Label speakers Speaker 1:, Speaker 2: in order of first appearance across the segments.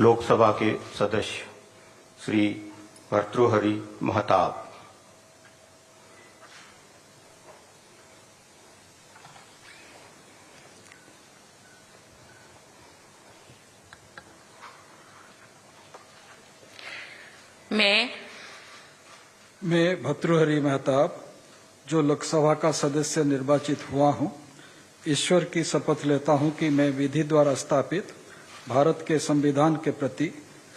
Speaker 1: लोकसभा के सदस्य श्री भर्तृहरि महताब,
Speaker 2: मैं भर्तृहरि महताब, जो लोकसभा का सदस्य निर्वाचित हुआ हूं, ईश्वर की शपथ लेता हूं कि मैं विधि द्वारा स्थापित भारत के संविधान के प्रति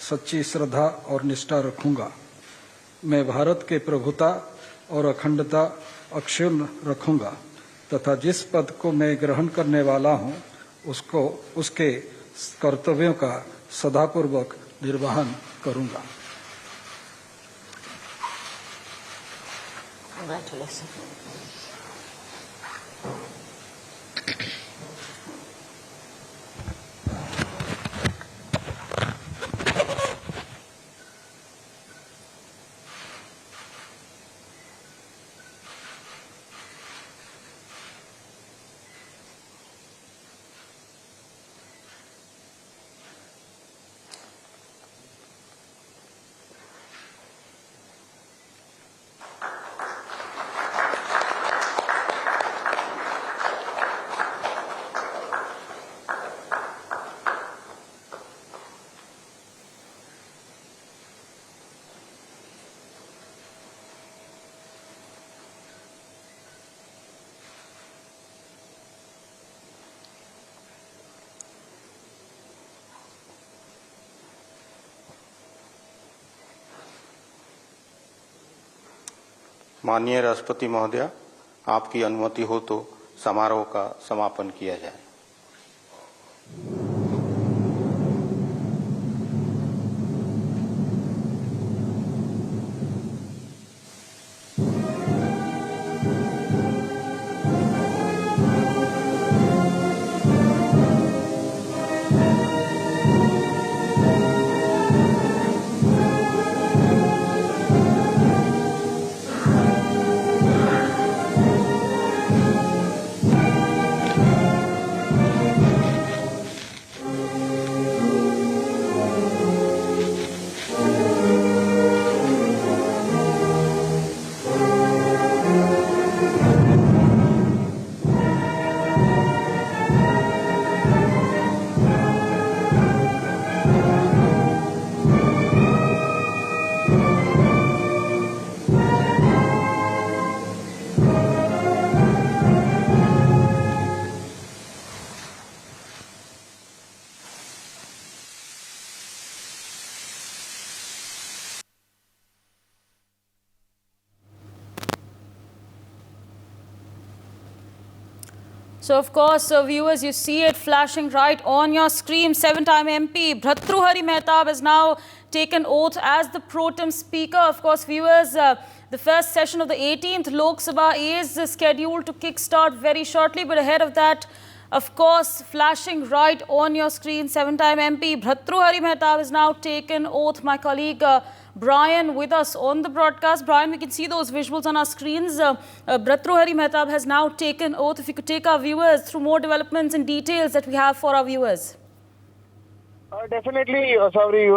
Speaker 2: सच्ची श्रद्धा और निष्ठा रखूंगा। मैं भारत के प्रभुता और अखंडता अक्षुण्ण रखूंगा तथा जिस पद को मैं ग्रहण करने वाला हूं, उसके कर्तव्यों का सदापूर्वक निर्वहन करूंगा।
Speaker 3: Congratulations.
Speaker 1: माननीय राष्ट्रपति महोदया, आपकी अनुमति हो तो समारोह का समापन किया जाए।
Speaker 4: So, of course, viewers, you see it flashing right on your screen. Seven-time MP Bhartruhari Mehtab has now taken oath as the pro tem speaker. Of course, viewers, the first session of the 18th Lok Sabha is scheduled to kickstart very shortly. But ahead of that, of course, flashing right on your screen, seven-time MP Bhartruhari Mehtab has now taken oath. My colleague Brian with us on the broadcast. Brian, we can see those visuals on our screens. Bhartruhari Mehtab has now taken oath. If you could take our viewers through more developments and details that we have for our viewers.
Speaker 5: Definitely, Sauri,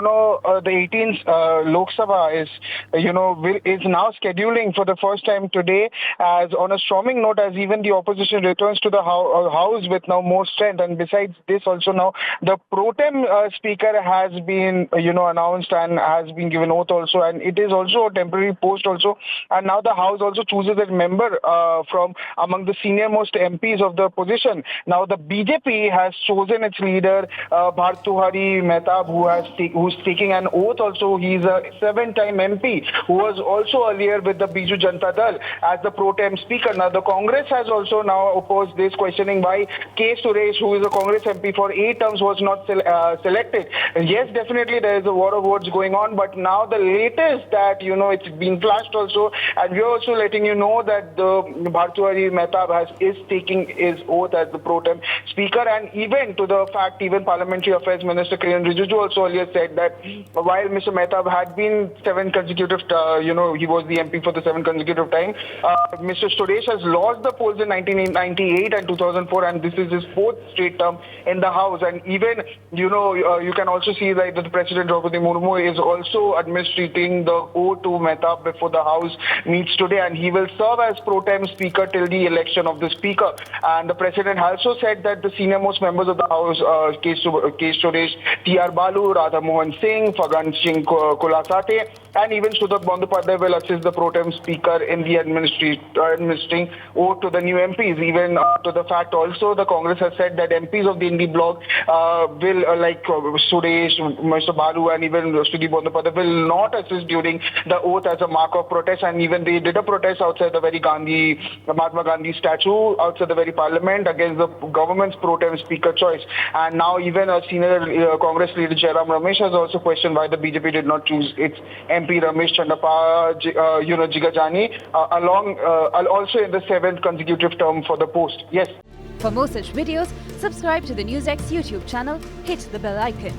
Speaker 5: the 18th Lok Sabha is, is now scheduling for the first time today as on a storming note as even the opposition returns to the house with now more strength. And besides this also now the pro tem speaker has been, announced and has been given oath also. And it is also a temporary post also. And now the house also chooses a member from among the senior most MPs of the position. Now the BJP has chosen its leader, Bhartruhari Mehtab, who's taking an oath also. He's a seven-time MP who was also earlier with the Biju Janata Dal as the pro tem speaker. Now the Congress has also now opposed this, questioning why K. Suresh, who is a Congress MP for 8 terms, was not selected. And yes, definitely there is a war of words going on, but now the latest that, it's been flashed also, and we're also letting you know that the Bhartruhari Mehtab is taking his oath as the pro tem speaker. And even to the fact, even Parliamentary Affairs Minister Kiran Rijiju also earlier said that while Mr. Mehtab had been 7 consecutive consecutive, he was the MP for the 7th consecutive time. Mr. Suresh has lost the polls in 1998 and 2004, and this is his 4th straight term in the House. And even, you can also see that the President Draupadi Murmu is also administering the oath to Mehtab before the House meets today, and he will serve as pro tem Speaker till the election of the Speaker. And the President also said that the senior most members of the House, K. Suresh, T.R. Balu, Radha Mohan Singh, Fagan Singh Kulasate, and even Sudak Bandyopadhyay will assist the pro tem Speaker in the administering oath to the new MPs. Even to the fact also, the Congress has said that MPs of the Indie bloc will, like Suresh, Mr. Balu, and even Sudeep Bandyopadhyay will not assist during the oath as a mark of protest. And even they did a protest outside the very Mahatma Gandhi statue outside the very parliament against the government's pro tem Speaker choice. And now even a senior Congress leader Jairam Ramesh has also questioned why the BJP did not choose its MP Ramesh Chandappa, Jigajani, also in the 7th consecutive term for the post. Yes.
Speaker 3: For more such videos, subscribe to the NewsX YouTube channel, hit the bell icon.